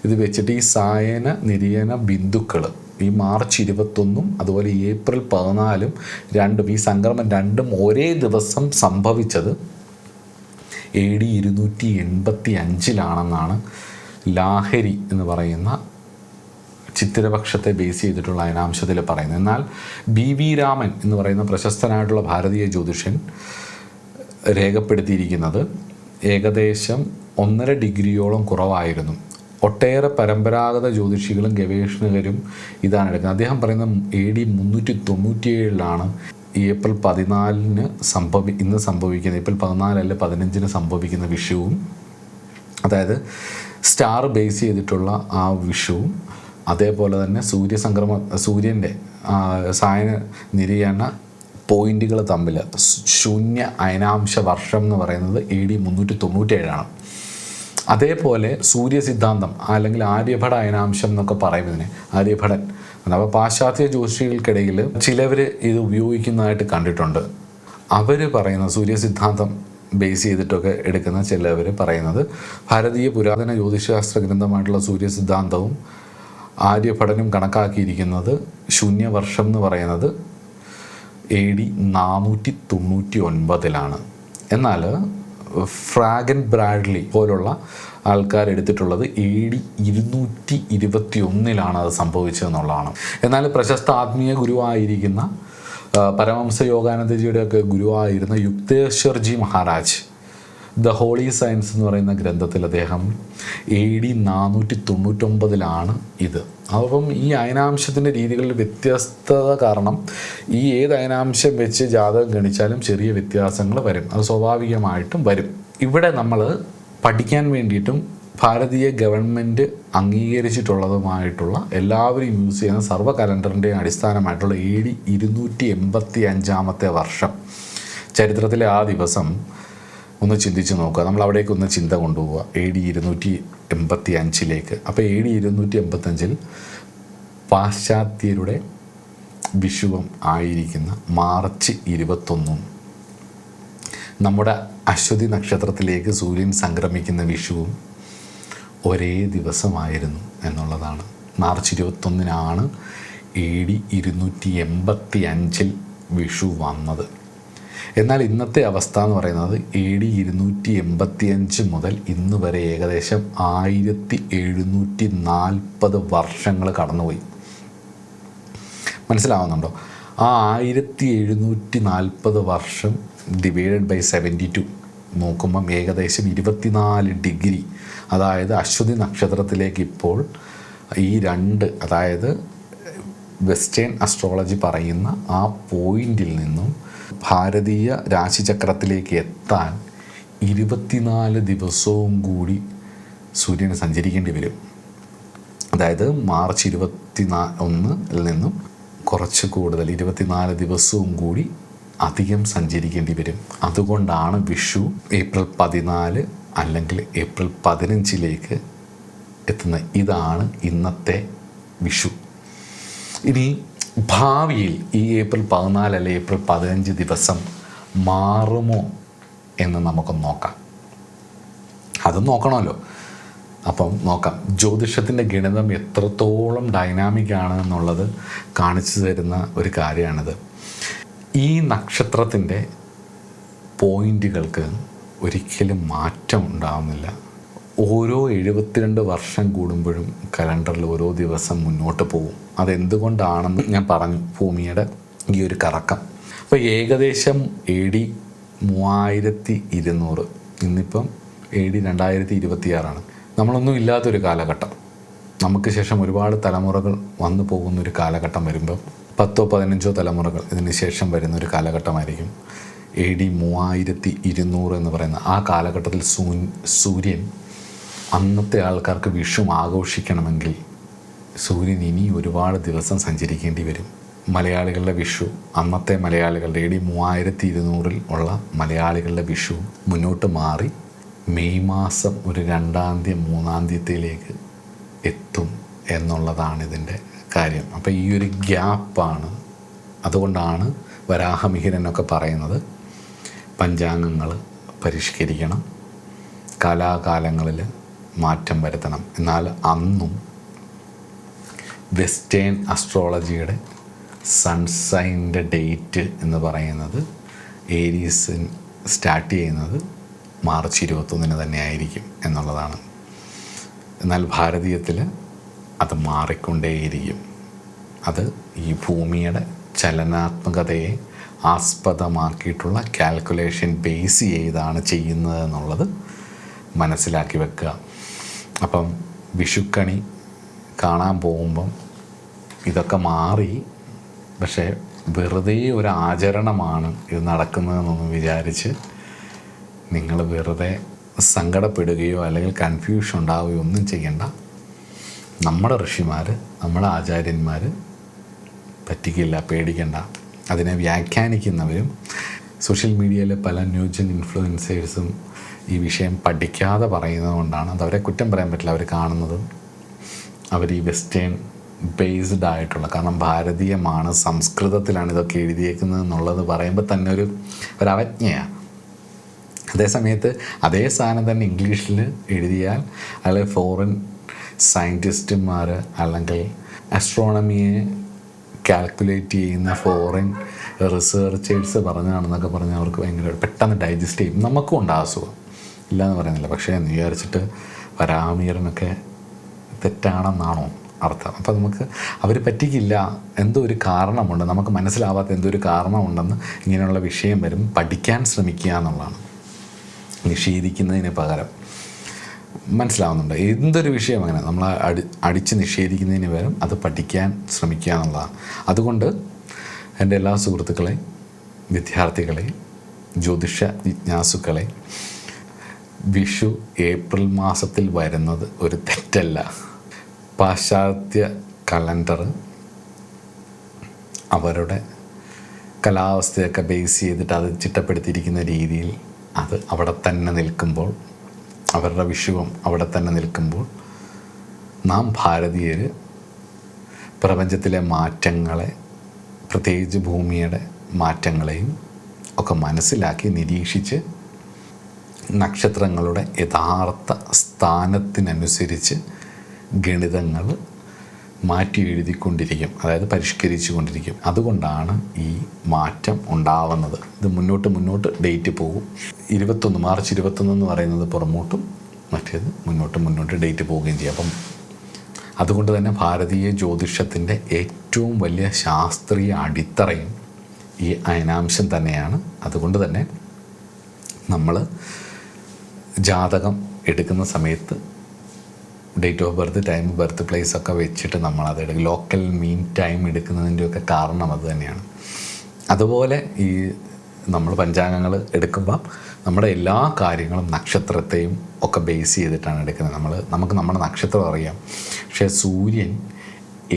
ഇത് വെച്ചിട്ട് ഈ സായന നിര്യന ബിന്ദുക്കൾ ഈ മാർച്ച് 21 അതുപോലെ ഏപ്രിൽ 14 രണ്ടും, ഈ സംക്രമം രണ്ടും ഒരേ ദിവസം സംഭവിച്ചത് AD 285 ലാഹരി എന്ന് പറയുന്ന ചിത്തിരപക്ഷത്തെ ബേസ് ചെയ്തിട്ടുള്ള അയനാംശത്തിൽ പറയുന്നത്. എന്നാൽ BV രാമൻ എന്ന് പറയുന്ന പ്രശസ്തനായിട്ടുള്ള ഭാരതീയ ജ്യോതിഷൻ രേഖപ്പെടുത്തിയിരിക്കുന്നത് ഏകദേശം 1.5 ഡിഗ്രിയോളം കുറവായിരുന്നു. ഒട്ടേറെ പരമ്പരാഗത ജ്യോതിഷികളും ഗവേഷകരും ഇതാണ് എടുക്കുന്നത്. അദ്ദേഹം പറയുന്ന AD 397 ഏപ്രിൽ 14 ഇന്ന് സംഭവിക്കുന്ന ഏപ്രിൽ 14 അല്ല 15 സംഭവിക്കുന്ന വിഷുവും, അതായത് സ്റ്റാർ ബേസ് ചെയ്തിട്ടുള്ള ആ വിഷുവും, അതേപോലെ തന്നെ സൂര്യൻ്റെ സായന നിര്യാണ പോയിന്റുകൾ തമ്മിൽ ശൂന്യ അയനാംശ വർഷം എന്ന് പറയുന്നത് AD 397. അതേപോലെ സൂര്യസിദ്ധാന്തം അല്ലെങ്കിൽ ആര്യഭട അയനാംശം എന്നൊക്കെ പറയുന്നതിന് ആര്യഭടൻ. അപ്പോൾ പാശ്ചാത്യ ജ്യോതിഷികൾക്കിടയിൽ ചിലവർ ഇത് ഉപയോഗിക്കുന്നതായിട്ട് കണ്ടിട്ടുണ്ട്. അവർ പറയുന്ന സൂര്യസിദ്ധാന്തം ബേസ് ചെയ്തിട്ടൊക്കെ എടുക്കുന്ന ചിലവർ പറയുന്നത് ഭാരതീയ പുരാതന ജ്യോതിഷശാസ്ത്ര ഗ്രന്ഥമായിട്ടുള്ള സൂര്യസിദ്ധാന്തവും ആര്യഭടനും കണക്കാക്കിയിരിക്കുന്നത് ശൂന്യവർഷം എന്ന് പറയുന്നത് AD 499. എന്നാൽ ഫ്രാഗൻ ബ്രാഡ്ലി പോലുള്ള ആൾക്കാരെടുത്തിട്ടുള്ളത് AD 221 അത് സംഭവിച്ചതെന്നുള്ളതാണ്. എന്നാൽ പ്രശസ്ത ആത്മീയ ഗുരുവായിരിക്കുന്ന Paramahansa യോഗാനന്ദജിയുടെയൊക്കെ ഗുരുവായിരുന്ന യുക്തേശ്വർജി Maharaj the holy science എന്ന് പറയുന്ന ഗ്രന്ഥത്തിൽ അദ്ദേഹം AD 499 ഇത്. അപ്പം ഈ അയനാംശത്തിൻ്റെ രീതികളിൽ വ്യത്യസ്തത കാരണം ഈ ഏത് അയനാംശം വെച്ച് ജാതകം ഗണിച്ചാലും ചെറിയ വ്യത്യാസങ്ങൾ വരും. അത് സ്വാഭാവികമായിട്ടും വരും. ഇവിടെ നമ്മൾ പഠിക്കാൻ വേണ്ടിയിട്ടും ഭാരതീയ ഗവൺമെൻറ് അംഗീകരിച്ചിട്ടുള്ളതുമായിട്ടുള്ള എല്ലാവരും യൂസ് ചെയ്യുന്ന സർവ്വ കലണ്ടറിൻ്റെ അടിസ്ഥാനമായിട്ടുള്ള AD 285 വർഷം ചരിത്രത്തിലെ ആ ദിവസം ഒന്ന് ചിന്തിച്ച് നോക്കുക. നമ്മൾ അവിടേക്ക് ഒന്ന് ചിന്ത കൊണ്ടുപോവുക AD 285. അപ്പോൾ AD 285 പാശ്ചാത്യരുടെ വിഷുവം ആയിരിക്കുന്ന മാർച്ച് 21 നമ്മുടെ അശ്വതി നക്ഷത്രത്തിലേക്ക് സൂര്യൻ സംക്രമിക്കുന്ന വിഷുവും ഒരേ ദിവസമായിരുന്നു എന്നുള്ളതാണ്. മാർച്ച് 21 AD 285 വിഷു വന്നത്. എന്നാൽ ഇന്നത്തെ അവസ്ഥ എന്ന് പറയുന്നത് AD 285 മുതൽ ഇന്ന് വരെ ഏകദേശം 1740 വർഷങ്ങൾ കടന്നുപോയി. മനസ്സിലാവുന്നുണ്ടോ? ആ 1740 വർഷം ഡിവൈഡഡ് ബൈ 72 നോക്കുമ്പം ഏകദേശം 24 ഡിഗ്രി. അതായത് അശ്വതി നക്ഷത്രത്തിലേക്ക് ഇപ്പോൾ ഈ അതായത് വെസ്റ്റേൺ അസ്ട്രോളജി പറയുന്ന ആ പോയിന്റിൽ നിന്നും ഭാരതീയ രാശിചക്രത്തിലേക്ക് എത്താൻ 24 ദിവസവും കൂടി സൂര്യന് സഞ്ചരിക്കേണ്ടി വരും. അതായത് മാർച്ച് 21 നിന്നും കുറച്ച് കൂടുതൽ 24 ദിവസവും കൂടി അധികം സഞ്ചരിക്കേണ്ടി വരും. അതുകൊണ്ടാണ് വിഷു ഏപ്രിൽ 14 അല്ലെങ്കിൽ ഏപ്രിൽ 15 എത്തുന്ന. ഇതാണ് ഇന്നത്തെ വിഷു. ഇനി ഭാവിയിൽ ഈ ഏപ്രിൽ 14 അല്ലെങ്കിൽ ഏപ്രിൽ 15 ദിവസം മാറുമോ എന്ന് നമുക്കൊന്ന് നോക്കാം. അതും നോക്കണമല്ലോ. അപ്പം നോക്കാം. ജ്യോതിഷത്തിൻ്റെ ഗണിതം എത്രത്തോളം ഡൈനാമിക് ആണ് എന്നുള്ളത് കാണിച്ചു തരുന്ന ഒരു കാര്യമാണിത്. ഈ നക്ഷത്രത്തിൻ്റെ പോയിന്റുകൾക്ക് ഒരിക്കലും മാറ്റം ഉണ്ടാകുന്നില്ല. ഓരോ 72 വർഷം കൂടുമ്പോഴും കലണ്ടറിൽ ഓരോ ദിവസം മുന്നോട്ട് പോകും. അതെന്തുകൊണ്ടാണെന്ന് ഞാൻ പറഞ്ഞു, ഭൂമിയുടെ ഈ ഒരു കറക്കം. അപ്പോൾ ഏകദേശം AD 3200, ഇന്നിപ്പം AD 2026. നമ്മളൊന്നും ഇല്ലാത്തൊരു കാലഘട്ടം. നമുക്ക് ശേഷം ഒരുപാട് തലമുറകൾ വന്നു പോകുന്നൊരു കാലഘട്ടം വരുമ്പോൾ 10-15 തലമുറകൾ ഇതിന് ശേഷം വരുന്നൊരു കാലഘട്ടമായിരിക്കും AD 3200 എന്ന് പറയുന്ന ആ കാലഘട്ടത്തിൽ സൂര്യൻ, അന്നത്തെ ആൾക്കാർക്ക് വിഷു ആഘോഷിക്കണമെങ്കിൽ സൂര്യൻ ഇനി ഒരുപാട് ദിവസം സഞ്ചരിക്കേണ്ടി വരും. മലയാളികളുടെ വിഷു, അന്നത്തെ മലയാളികളുടെ AD 3200 ഉള്ള മലയാളികളുടെ വിഷു മുന്നോട്ട് മാറി മെയ് മാസം ഒരു 2-ാം തീയതി 3-ാം തീയതിയിലേക്ക് എത്തും എന്നുള്ളതാണ് ഇതിൻ്റെ കാര്യം. അപ്പോൾ ഈ ഒരു ഗ്യാപ്പാണ്. അതുകൊണ്ടാണ് വരാഹമിഹിരനൊക്കെ പറയുന്നത് പഞ്ചാംഗങ്ങൾ പരിഷ്കരിക്കണം, കാലാകാലങ്ങളിൽ മാറ്റം വരുത്തണം. എന്നാൽ അന്നും വെസ്റ്റേൺ അസ്ട്രോളജിയുടെ സൺസൈൻ്റെ ഡേറ്റ് എന്ന് പറയുന്നത് ഏരീസിൻ സ്റ്റാർട്ട് ചെയ്യുന്നത് മാർച്ച് 21 തന്നെ ആയിരിക്കും എന്നുള്ളതാണ്. എന്നാൽ ഭാരതീയത്തിൽ അത് മാറിക്കൊണ്ടേയിരിക്കും. അത് ഈ ഭൂമിയുടെ ചലനാത്മകതയെ ആസ്പദമാക്കിയിട്ടുള്ള കാൽക്കുലേഷൻ ബേസ് ചെയ്താണ് ചെയ്യുന്നത് എന്നുള്ളത് മനസ്സിലാക്കി വെക്കുക. അപ്പം വിഷുക്കണി കാണാൻ പോകുമ്പം ഇതൊക്കെ മാറി, പക്ഷേ വെറുതെ ഒരു ആചരണമാണ് ഇത് നടക്കുന്നതെന്നൊന്നും വിചാരിച്ച് നിങ്ങൾ വെറുതെ സങ്കടപ്പെടുകയോ അല്ലെങ്കിൽ കൺഫ്യൂഷൻ ഉണ്ടാവുകയോ ഒന്നും ചെയ്യണ്ട. നമ്മുടെ ഋഷിമാർ, നമ്മുടെ ആചാര്യന്മാർ പറ്റിക്കില്ല, പേടിക്കണ്ട. അതിനെ വ്യാഖ്യാനിക്കുന്നവരും സോഷ്യൽ മീഡിയയിലെ പല ന്യൂജൻ ഇൻഫ്ലുവൻസേഴ്സും ഈ വിഷയം പഠിക്കാതെ പറയുന്നത് കൊണ്ടാണ്. അതവരെ കുറ്റം പറയാൻ പറ്റില്ല. അവർ കാണുന്നതും അവർ ഈ വെസ്റ്റേൺ ബേസ്ഡ് ആയിട്ടുള്ള, കാരണം ഭാരതീയമാണ്, സംസ്കൃതത്തിലാണ് ഇതൊക്കെ എഴുതിയേക്കുന്നത് എന്നുള്ളത് പറയുമ്പോൾ തന്നെ ഒരു അവജ്ഞയാണ്. അതേസമയത്ത് അതേ സാധനം തന്നെ ഇംഗ്ലീഷിൽ എഴുതിയാൽ അല്ലെങ്കിൽ ഫോറിൻ സയൻറ്റിസ്റ്റുമാർ അല്ലെങ്കിൽ അസ്ട്രോണമിയെ കാൽക്കുലേറ്റ് ചെയ്യുന്ന ഫോറിൻ റിസർച്ചേഴ്സ് പറഞ്ഞാണെന്നൊക്കെ പറഞ്ഞാൽ അവർക്ക് ഭയങ്കര പെട്ടെന്ന് ഡൈജസ്റ്റ് ചെയ്യും. നമുക്കും ഉണ്ട് അസുഖം, ഇല്ലയെന്ന് പറയുന്നില്ല. പക്ഷേ എന്ന് വിചാരിച്ചിട്ട് വരാഹമിഹിരനൊക്കെ തെറ്റാണെന്നാണോ അർത്ഥം? അപ്പോൾ നമുക്ക് അവർ പറ്റിക്കില്ല, എന്തോ ഒരു കാരണമുണ്ട്, നമുക്ക് മനസ്സിലാവാത്ത എന്തോ ഒരു കാരണമുണ്ടെന്ന് ഇങ്ങനെയുള്ള വിഷയം വരും. പഠിക്കാൻ ശ്രമിക്കുക എന്നുള്ളതാണ്, നിഷേധിക്കുന്നതിന് പകരം. മനസ്സിലാവുന്നുണ്ട്? എന്തൊരു വിഷയം അങ്ങനെ നമ്മൾ അടിച്ച് നിഷേധിക്കുന്നതിന് പകരം അത് പഠിക്കാൻ ശ്രമിക്കുക എന്നുള്ളതാണ്. അതുകൊണ്ട് എൻ്റെ എല്ലാ സുഹൃത്തുക്കളെയും, വിദ്യാർത്ഥികളെയും, ജ്യോതിഷ ജിജ്ഞാസുക്കളെ, വിഷു ഏപ്രിൽ മാസത്തിൽ വരുന്നത് ഒരു തെറ്റല്ല. പാശ്ചാത്യ കലണ്ടർ അവരുടെ കാലാവസ്ഥയൊക്കെ ബേസ് ചെയ്തിട്ട് അത് ചിട്ടപ്പെടുത്തിയിരിക്കുന്ന രീതിയിൽ അത് അവിടെ തന്നെ നിൽക്കുമ്പോൾ, അവരുടെ വിഷുവും അവിടെ തന്നെ നിൽക്കുമ്പോൾ, നാം ഭാരതീയർ പ്രപഞ്ചത്തിലെ മാറ്റങ്ങളെ, പ്രത്യേകിച്ച് ഭൂമിയുടെ മാറ്റങ്ങളെയും ഒക്കെ മനസ്സിലാക്കി നിരീക്ഷിച്ച് നക്ഷത്രങ്ങളുടെ യഥാർത്ഥ സ്ഥാനത്തിനനുസരിച്ച് ഗണിതങ്ങൾ മാറ്റി എഴുതിക്കൊണ്ടിരിക്കും, അതായത് പരിഷ്കരിച്ചു കൊണ്ടിരിക്കും. അതുകൊണ്ടാണ് ഈ മാറ്റം ഉണ്ടാവുന്നത്. ഇത് മുന്നോട്ട് ഡേറ്റ് പോകും. മാർച്ച് 21 എന്ന് പറയുന്നത് പുറമോട്ടും, മറ്റേത് മുന്നോട്ട് ഡേറ്റ് പോവുകയും ചെയ്യും. അപ്പം അതുകൊണ്ട് തന്നെ ഭാരതീയ ജ്യോതിഷത്തിൻ്റെ ഏറ്റവും വലിയ ശാസ്ത്രീയ അടിത്തറയും ഈ അയനാംശം തന്നെയാണ്. അതുകൊണ്ട് തന്നെ നമ്മൾ ജാതകം എടുക്കുന്ന സമയത്ത് date of birth, time, birth place ഒക്കെ വെച്ചിട്ട് നമ്മളത് എടുക്കും. ലോക്കൽ മീൻ ടൈം എടുക്കുന്നതിൻ്റെയൊക്കെ കാരണം അത് തന്നെയാണ്. അതുപോലെ ഈ നമ്മൾ പഞ്ചാംഗങ്ങൾ എടുക്കുമ്പോൾ നമ്മുടെ എല്ലാ കാര്യങ്ങളും നക്ഷത്രത്തെയും ഒക്കെ ബേസ് ചെയ്തിട്ടാണ് എടുക്കുന്നത്. നമുക്ക് നമ്മുടെ നക്ഷത്രം അറിയാം, പക്ഷേ സൂര്യൻ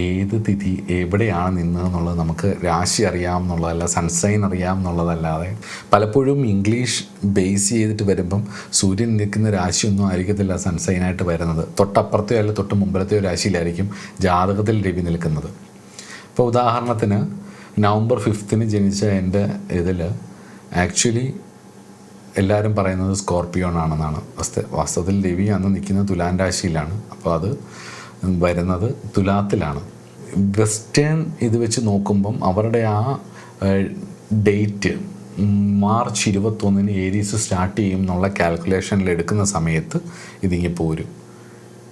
ഏത് തിഥി എവിടെയാണ് നിന്നതെന്നുള്ളത് നമുക്ക് രാശി അറിയാം എന്നുള്ളതല്ല, സൺസൈൻ അറിയാം എന്നുള്ളതല്ലാതെ പലപ്പോഴും ഇംഗ്ലീഷ് ബേസ് ചെയ്തിട്ട് വരുമ്പം സൂര്യൻ നിൽക്കുന്ന രാശിയൊന്നും ആയിരിക്കത്തില്ല സൺസൈനായിട്ട് വരുന്നത്. തൊട്ടപ്പുറത്തെയോ അല്ലെങ്കിൽ തൊട്ട് മുമ്പിലത്തെയോ രാശിയിലായിരിക്കും ജാതകത്തിൽ രവി നിൽക്കുന്നത്. ഇപ്പോൾ ഉദാഹരണത്തിന് നവംബർ 5 ജനിച്ച എൻ്റെ ഇതിൽ ആക്ച്വലി എല്ലാവരും പറയുന്നത് സ്കോർപ്പിയോൺ ആണെന്നാണ്. വാസ്തവത്തിൽ രവി അന്ന് നിൽക്കുന്നത് തുലാൻ രാശിയിലാണ്. അപ്പോൾ അത് വരുന്നത് തുലാത്തിലാണ്. വെസ്റ്റേൺ ഇത് വെച്ച് നോക്കുമ്പം അവരുടെ ആ ഡേറ്റ് മാർച്ച് 21 ഏരീസ് സ്റ്റാർട്ട് ചെയ്യും എന്നുള്ള കാൽക്കുലേഷനിൽ എടുക്കുന്ന സമയത്ത് ഇതിങ്ങി പോരും.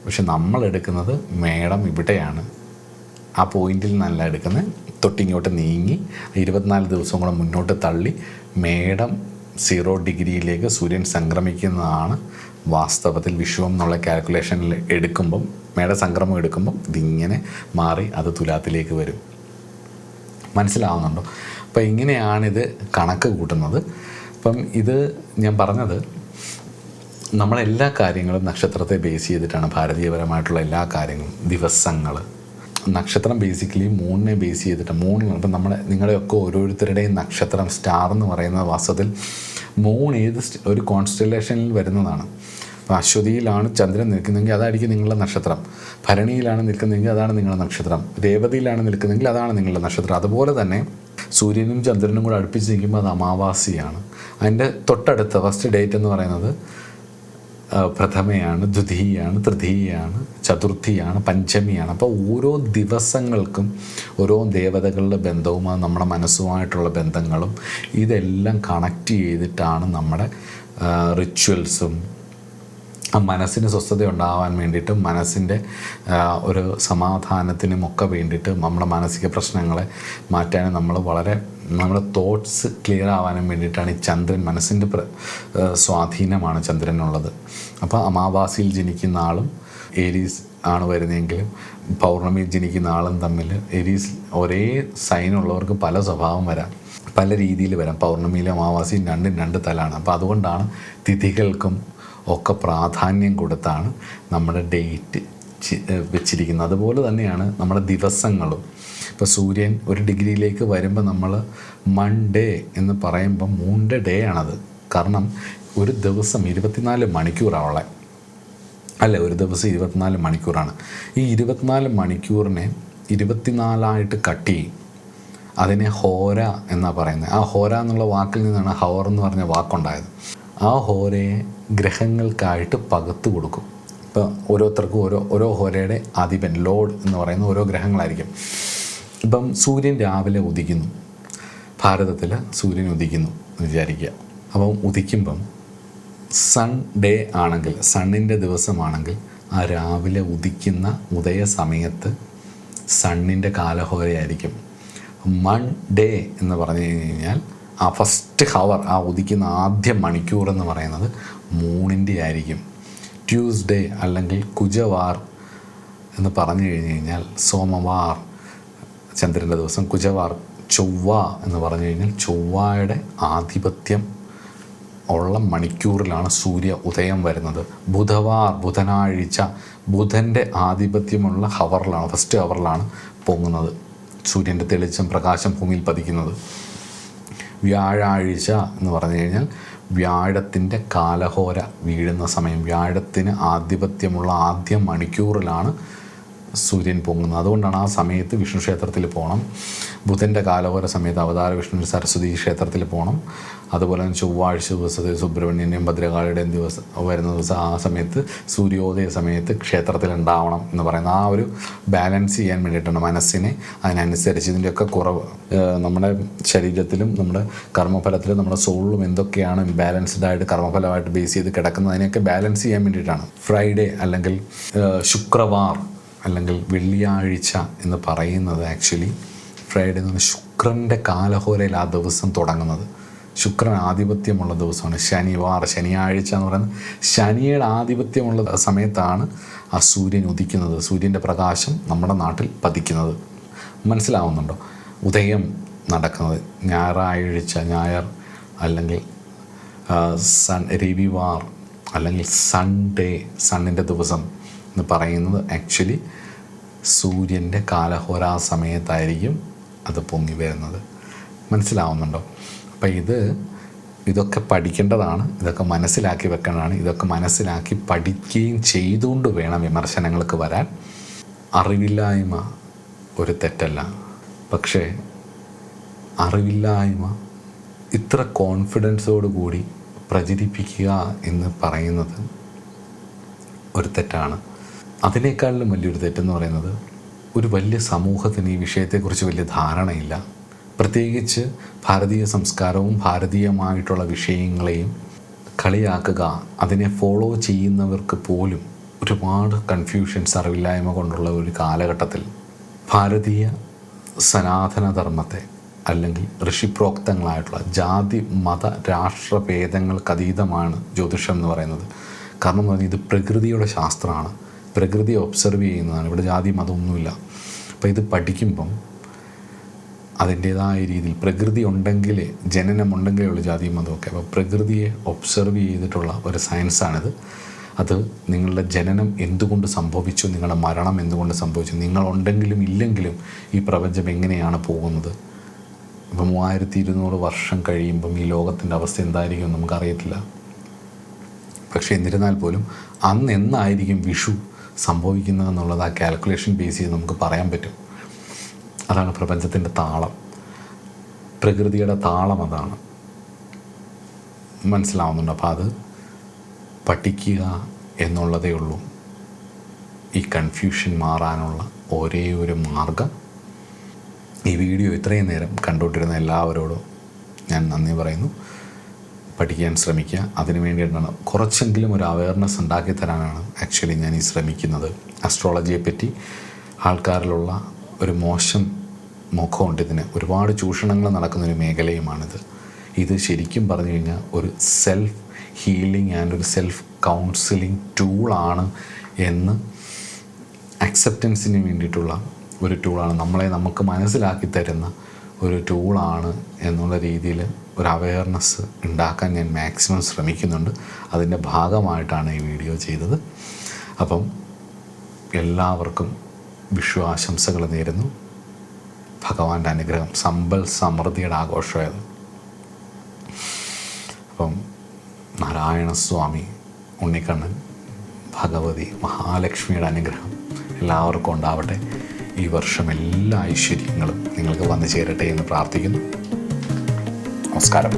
പക്ഷെ നമ്മളെടുക്കുന്നത് മേടം ഇവിടെയാണ്, ആ പോയിന്റിൽ നല്ല എടുക്കുന്നത്. തൊട്ടിങ്ങോട്ട് നീങ്ങി 24 ദിവസം കൂടെ മുന്നോട്ട് തള്ളി മേടം 0 ഡിഗ്രിയിലേക്ക് സൂര്യൻ സംക്രമിക്കുന്നതാണ് വാസ്തവത്തിൽ വിഷുവം എന്നുള്ള കാൽക്കുലേഷനിൽ എടുക്കുമ്പം, മേടസംക്രമം എടുക്കുമ്പം ഇതിങ്ങനെ മാറി അത് തുലാത്തിലേക്ക് വരും. മനസ്സിലാവുന്നുണ്ടോ? അപ്പം ഇങ്ങനെയാണിത് കണക്ക് കൂട്ടുന്നത്. അപ്പം ഇത് ഞാൻ പറഞ്ഞത് നമ്മളെല്ലാ കാര്യങ്ങളും നക്ഷത്രത്തെ ബേസ് ചെയ്തിട്ടാണ്, ഭാരതീയപരമായിട്ടുള്ള എല്ലാ കാര്യങ്ങളും. ദിവസങ്ങൾ, നക്ഷത്രം ബേസിക്കലി മൂണിനെ ബേസ് ചെയ്തിട്ട്, മൂണിന് ഇപ്പം നിങ്ങളുടെയൊക്കെ ഓരോരുത്തരുടെയും നക്ഷത്രം സ്റ്റാർ എന്ന് പറയുന്ന വാസ്തവത്തിൽ മൂൺ ഏത് ഒരു കോൺസ്റ്റലേഷനിൽ വരുന്നതാണ്. അപ്പോൾ അശ്വതിയിലാണ് ചന്ദ്രൻ നിൽക്കുന്നതെങ്കിൽ അതായിരിക്കും നിങ്ങളുടെ നക്ഷത്രം, ഭരണിയിലാണ് നിൽക്കുന്നതെങ്കിൽ അതാണ് നിങ്ങളുടെ നക്ഷത്രം, രേവതിയിലാണ് നിൽക്കുന്നതെങ്കിൽ അതാണ് നിങ്ങളുടെ നക്ഷത്രം. അതുപോലെ തന്നെ സൂര്യനും ചന്ദ്രനും കൂടെ അടുപ്പിച്ച് നിൽക്കുമ്പോൾ അത് അമാവാസിയാണ്. അതിൻ്റെ തൊട്ടടുത്ത ഫസ്റ്റ് ഡേറ്റ് എന്ന് പറയുന്നത് പ്രഥമയാണ്, ദ്വിതീയാണ്, തൃതീയാണ്, ചതുർത്ഥിയാണ്, പഞ്ചമിയാണ്. അപ്പോൾ ഓരോ ദിവസങ്ങൾക്കും ഓരോ ദേവതകളുടെ ബന്ധവും നമ്മുടെ മനസ്സുമായിട്ടുള്ള ബന്ധങ്ങളും ഇതെല്ലാം കണക്റ്റ് ചെയ്തിട്ടാണ് നമ്മുടെ റിച്വൽസും മനസ്സിന് സ്വസ്ഥത ഉണ്ടാകാൻ വേണ്ടിയിട്ടും മനസ്സിൻ്റെ ഒരു സമാധാനത്തിനുമൊക്കെ വേണ്ടിയിട്ട് നമ്മുടെ മാനസിക പ്രശ്നങ്ങളെ മാറ്റാനും നമ്മുടെ തോട്ട്സ് ക്ലിയർ ആവാനും വേണ്ടിയിട്ടാണ് ഈ ചന്ദ്രൻ, മനസ്സിൻ്റെ സ്വാധീനമാണ് ചന്ദ്രനുള്ളത്. അപ്പോൾ അമാവാസിയിൽ ജനിക്കുന്ന ആളും ഏരീസ് ആണ് വരുന്നതെങ്കിലും പൗർണമിയിൽ ജനിക്കുന്ന ആളും തമ്മിൽ ഏരീസ് ഒരേ സൈനുള്ളവർക്ക് പല സ്വഭാവം വരാം, പല രീതിയിൽ വരാം. പൗർണമിയിലും അമാവാസിയും രണ്ടും രണ്ട് തലാണ്. അപ്പോൾ അതുകൊണ്ടാണ് തിഥികൾക്കും ഒക്കെ പ്രാധാന്യം കൊടുത്താണ് നമ്മുടെ ഡേറ്റ് വെച്ചിരിക്കുന്നത്. അതുപോലെ തന്നെയാണ് നമ്മുടെ ദിവസങ്ങളും. ഇപ്പോൾ സൂര്യൻ ഒരു ഡിഗ്രിയിലേക്ക് വരുമ്പോൾ നമ്മൾ മൺഡേ എന്ന് പറയുമ്പോൾ മൂണിൻ്റെ ഡേ ആണത്. കാരണം ഒരു ദിവസം 24 മണിക്കൂറാണ് അല്ലേ, ഒരു ദിവസം 24 മണിക്കൂറാണ്. ഈ 24 മണിക്കൂറിനെ 24 കട്ട് ചെയ്യും. അതിനെ ഹോര എന്നാണ് പറയുന്നത്. ആ ഹോര എന്നുള്ള വാക്കിൽ നിന്നാണ് ഹവർ എന്ന് പറഞ്ഞ വാക്കുണ്ടായത്. ആ ഹോരയെ ഗ്രഹങ്ങൾക്കായിട്ട് പകത്ത് കൊടുക്കും. ഇപ്പോൾ ഓരോരുത്തർക്കും ഓരോ ഹോരയുടെ അധിപൻ, ലോഡ് എന്ന് പറയുന്ന ഓരോ ഗ്രഹങ്ങളായിരിക്കും. ഇപ്പം സൂര്യൻ രാവിലെ ഉദിക്കുന്നു, ഭാരതത്തിൽ സൂര്യൻ ഉദിക്കുന്നു എന്ന് വിചാരിക്കുക. അപ്പം ഉദിക്കുമ്പം സൺ ഡേ ആണെങ്കിൽ, സണ്ണിൻ്റെ ദിവസമാണെങ്കിൽ ആ രാവിലെ ഉദിക്കുന്ന ഉദയ സമയത്ത് സണ്ണിൻ്റെ കാലഹോരയായിരിക്കും. മൺ ഡേ എന്ന് പറഞ്ഞു കഴിഞ്ഞാൽ ആ ഫസ്റ്റ് ഹവർ, ആ ഉദിക്കുന്ന ആദ്യ മണിക്കൂർ എന്ന് പറയുന്നത് മൂണിൻ്റെ ആയിരിക്കും. ട്യൂസ്ഡേ അല്ലെങ്കിൽ കുജവാർ എന്ന് പറഞ്ഞു കഴിഞ്ഞ് കഴിഞ്ഞാൽ സോമവാർ ചന്ദ്രൻ്റെ ദിവസം, കുജവാർ ചൊവ്വ എന്ന് പറഞ്ഞു കഴിഞ്ഞാൽ ചൊവ്വയുടെ ആധിപത്യം ഉള്ള മണിക്കൂറിലാണ് സൂര്യ ഉദയം വരുന്നത്. ബുധവാർ ബുധനാഴ്ച ബുധൻ്റെ ആധിപത്യമുള്ള ഹവറിലാണ്, ഫസ്റ്റ് ഹവറിലാണ് പൊങ്ങുന്നത് സൂര്യൻ്റെ തെളിച്ചം പ്രകാശം ഭൂമിയിൽ പതിക്കുന്നത്. വ്യാഴാഴ്ച എന്ന് പറഞ്ഞു കഴിഞ്ഞാൽ വ്യാഴത്തിൻ്റെ കാലഹോര വീഴുന്ന സമയം, വ്യാഴത്തിന് ആധിപത്യമുള്ള ആദ്യ മണിക്കൂറിലാണ് സൂര്യൻ പൊങ്ങുന്നത്. അതുകൊണ്ടാണ് ആ സമയത്ത് വിഷ്ണു ക്ഷേത്രത്തിൽ പോകണം. ബുധൻ്റെ കാലഹോര സമയത്ത് അവതാര വിഷ്ണു സരസ്വതി ക്ഷേത്രത്തിൽ പോകണം. അതുപോലെ തന്നെ ചൊവ്വാഴ്ച ദിവസത്തെ സുബ്രഹ്മണ്യൻ്റെയും ഭദ്രകാളിയുടെയും ദിവസം വരുന്ന ദിവസം ആ സമയത്ത് സൂര്യോദയ സമയത്ത് ക്ഷേത്രത്തിലുണ്ടാവണം എന്ന് പറയുന്നത് ആ ഒരു ബാലൻസ് ചെയ്യാൻ വേണ്ടിയിട്ടാണ്. മനസ്സിനെ അതിനനുസരിച്ച് ഇതിൻ്റെയൊക്കെ കുറവ് നമ്മുടെ ശരീരത്തിലും നമ്മുടെ കർമ്മഫലത്തിലും നമ്മുടെ സോളിലും എന്തൊക്കെയാണ് ഇംബാലൻസ്ഡ് ആയിട്ട് കർമ്മഫലമായിട്ട് ബേസ് ചെയ്ത് കിടക്കുന്നത് അതിനെയൊക്കെ ബാലൻസ് ചെയ്യാൻ വേണ്ടിയിട്ടാണ്. ഫ്രൈഡേ അല്ലെങ്കിൽ ശുക്രവാർ അല്ലെങ്കിൽ വെള്ളിയാഴ്ച എന്ന് പറയുന്നത് ആക്ച്വലി ഫ്രൈഡേ എന്ന് പറഞ്ഞാൽ ശുക്രൻ്റെ കാലഹോരയിൽ ആ ദിവസം തുടങ്ങുന്നത്. ശുക്രൻ ആധിപത്യമുള്ള ദിവസമാണ്. ശനിവാർ, ശനിയാഴ്ച എന്ന് പറയുന്നത് ശനിയുടെ ആധിപത്യമുള്ള സമയത്താണ് ആ സൂര്യൻ ഉദിക്കുന്നത്, സൂര്യൻ്റെ പ്രകാശം നമ്മുടെ നാട്ടിൽ പതിക്കുന്നത്. മനസ്സിലാവുന്നുണ്ടോ? ഉദയം നടക്കുന്നത് ഞായറാഴ്ച, ഞായർ അല്ലെങ്കിൽ രവിവാർ അല്ലെങ്കിൽ സൺഡേ, സണ്ണിൻ്റെ ദിവസം എന്ന് പറയുന്നത് ആക്ച്വലി സൂര്യൻ്റെ കാലഹോര സമയത്തായിരിക്കും അത് പൊങ്ങി വരുന്നത്. മനസ്സിലാവുന്നുണ്ടോ? അപ്പം ഇതൊക്കെ പഠിക്കേണ്ടതാണ്, ഇതൊക്കെ മനസ്സിലാക്കി വെക്കേണ്ടതാണ്. ഇതൊക്കെ മനസ്സിലാക്കി പഠിക്കുകയും ചെയ്തുകൊണ്ട് വേണം വിമർശനങ്ങൾക്ക് വരാൻ. അറിവില്ലായ്മ ഒരു തെറ്റല്ല, പക്ഷേ അറിവില്ലായ്മ ഇത്ര കോൺഫിഡൻസോടുകൂടി പ്രചരിപ്പിക്കുക എന്ന് പറയുന്നത് ഒരു തെറ്റാണ്. അതിനേക്കാളിലും വലിയൊരു തെറ്റെന്ന് പറയുന്നത് ഒരു വലിയ സമൂഹത്തിന് ഈ വിഷയത്തെക്കുറിച്ച് വലിയ ധാരണയില്ല. പ്രത്യേകിച്ച് ഭാരതീയ സംസ്കാരവും ഭാരതീയമായിട്ടുള്ള വിഷയങ്ങളെയും കളിയാക്കുക, അതിനെ ഫോളോ ചെയ്യുന്നവർക്ക് പോലും ഒരുപാട് കൺഫ്യൂഷൻസ്, അറിവില്ലായ്മ കൊണ്ടുള്ള ഒരു കാലഘട്ടത്തിൽ ഭാരതീയ സനാതനധർമ്മത്തെ അല്ലെങ്കിൽ ഋഷിപ്രോക്തങ്ങളായിട്ടുള്ള ജാതി മത രാഷ്ട്രഭേദങ്ങൾക്കതീതമാണ് ജ്യോതിഷം എന്ന് പറയുന്നത്. കാരണം എന്ന് പറഞ്ഞാൽ ഇത് പ്രകൃതിയുടെ ശാസ്ത്രമാണ്, പ്രകൃതിയെ ഒബ്സർവ് ചെയ്യുന്നതാണ്. ഇവിടെ ജാതി മതമൊന്നുമില്ല. അപ്പോൾ ഇത് പഠിക്കുമ്പം അതിൻ്റേതായ രീതിയിൽ പ്രകൃതി ഉണ്ടെങ്കിലേ ജനനമുണ്ടെങ്കിലേ ഉള്ളൂ ജാതിയും മതമൊക്കെ. അപ്പോൾ പ്രകൃതിയെ ഒബ്സർവ് ചെയ്തിട്ടുള്ള ഒരു സയൻസാണിത്. അത് നിങ്ങളുടെ ജനനം എന്തുകൊണ്ട് സംഭവിച്ചു, നിങ്ങളുടെ മരണം എന്തുകൊണ്ട് സംഭവിച്ചു, നിങ്ങളുണ്ടെങ്കിലും ഇല്ലെങ്കിലും ഈ പ്രപഞ്ചം എങ്ങനെയാണ് പോകുന്നത്. ഇപ്പം 3200 വർഷം കഴിയുമ്പം ഈ ലോകത്തിൻ്റെ അവസ്ഥ എന്തായിരിക്കും നമുക്കറിയത്തില്ല. പക്ഷേ എന്നിരുന്നാൽ പോലും അന്ന് എന്നായിരിക്കും വിഷു സംഭവിക്കുന്നതെന്നുള്ളത് ആ കാൽക്കുലേഷൻ ബേസ് ചെയ്ത് നമുക്ക് പറയാൻ പറ്റും. അതാണ് പ്രപഞ്ചത്തിൻ്റെ താളം, പ്രകൃതിയുടെ താളം അതാണ്. മനസ്സിലാവുന്നുണ്ട്. അപ്പോൾ അത് പഠിക്കുക എന്നുള്ളതേ ഉള്ളൂ ഈ കൺഫ്യൂഷൻ മാറാനുള്ള ഒരേ ഒരു മാർഗം. ഈ വീഡിയോ ഇത്രയും നേരം കണ്ടുകൊണ്ടിരുന്ന എല്ലാവരോടും ഞാൻ നന്ദി പറയുന്നു. പഠിക്കാൻ ശ്രമിക്കുക. അതിനു വേണ്ടിയിട്ടാണ് കുറച്ചെങ്കിലും ഒരു അവയർനെസ് ഉണ്ടാക്കി തരാനാണ് ആക്ച്വലി ഞാൻ ഈ ശ്രമിക്കുന്നത്. അസ്ട്രോളജിയെ പറ്റി ആൾക്കാരിലുള്ള ഒരു മോശം മുഖമുണ്ട്. ഇതിന് ഒരുപാട് ചൂഷണങ്ങൾ നടക്കുന്നൊരു മേഖലയുമാണിത്. ഇത് ശരിക്കും പറഞ്ഞു കഴിഞ്ഞാൽ ഒരു സെൽഫ് ഹീലിംഗ് ആൻഡ് ഒരു സെൽഫ് കൗൺസിലിംഗ് ടൂളാണ് എന്ന് അക്സെപ്റ്റൻസിന് വേണ്ടിയിട്ടുള്ള ഒരു ടൂളാണ്. നമുക്ക് മനസ്സിലാക്കി തരുന്ന ഒരു ടൂളാണ് എന്നുള്ള രീതിയിൽ ഒരു അവയർനെസ് ഉണ്ടാക്കാൻ ഞാൻ മാക്സിമം ശ്രമിക്കുന്നുണ്ട്. അതിൻ്റെ ഭാഗമായിട്ടാണ് ഈ വീഡിയോ ചെയ്തത്. അപ്പം എല്ലാവർക്കും വിഷു ആശംസകൾ നേരുന്നു. ഭഗവാന്റെ അനുഗ്രഹം, സമ്പൽ സമൃദ്ധിയുടെ ആഘോഷമായത്. അപ്പം നാരായണസ്വാമി, ഉണ്ണിക്കണ്ണൻ, ഭഗവതി, മഹാലക്ഷ്മിയുടെ അനുഗ്രഹം എല്ലാവർക്കും ഉണ്ടാവട്ടെ. ഈ വർഷം എല്ലാ ഐശ്വര്യങ്ങളും നിങ്ങൾക്ക് വന്നു ചേരട്ടെ എന്ന് പ്രാർത്ഥിക്കുന്നു. നമസ്കാരം.